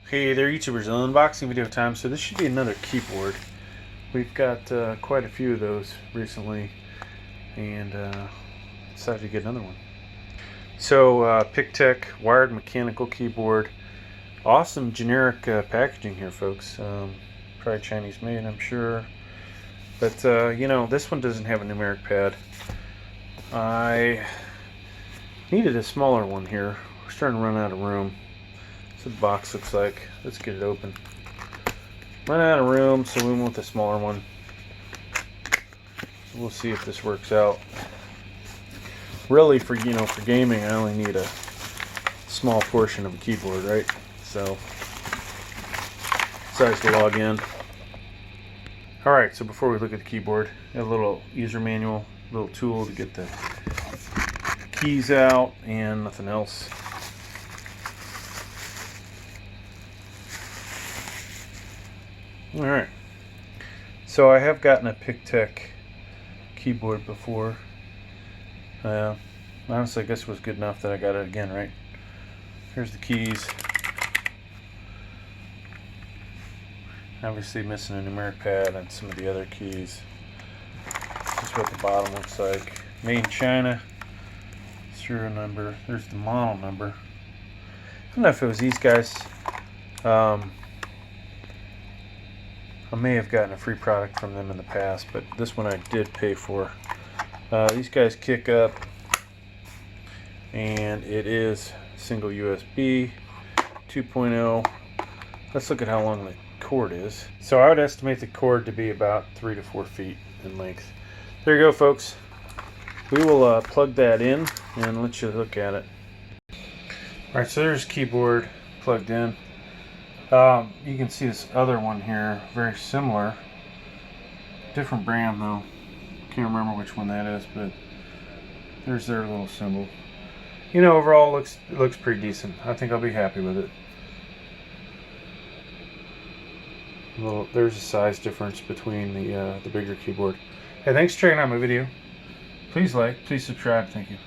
Hey there YouTubers, unboxing video time. So this should be another keyboard. We've got quite a few of those recently and decided to get another one. So Pictek wired mechanical keyboard. Awesome generic packaging here, folks. Probably Chinese made, I'm sure. But you know, this one doesn't have a numeric pad. I needed a smaller one here. We're starting to run out of room. That's what the box looks like. Let's get it open. Run out of room, so we went with a smaller one. We'll see if this works out. Really, for gaming, I only need a small portion of a keyboard, right? So, decides to log in. All right. So before we look at the keyboard, a little user manual, little tool to get the keys out, and nothing else. Alright, so I have gotten a Pictek keyboard before. Honestly, I guess it was good enough that I got it again, right? Here's the keys. Obviously missing a numeric pad and some of the other keys. This is what the bottom looks like. Made in China. Serial number. There's the model number. I don't know if it was these guys. I may have gotten a free product from them in the past, but this one I did pay for. These guys kick up, and it is single USB 2.0. Let's look at how long the cord is. So I would estimate the cord to be about 3 to 4 feet in length. There you go, folks. We will plug that in and let you look at it. Alright, so there's keyboard plugged in. You can see this other one here, very similar. Different brand though. Can't remember which one that is, but there's their little symbol. You know, overall it looks pretty decent. I think I'll be happy with it. There's a size difference between the bigger keyboard. Hey, thanks for checking out my video. Please like, please subscribe. Thank you.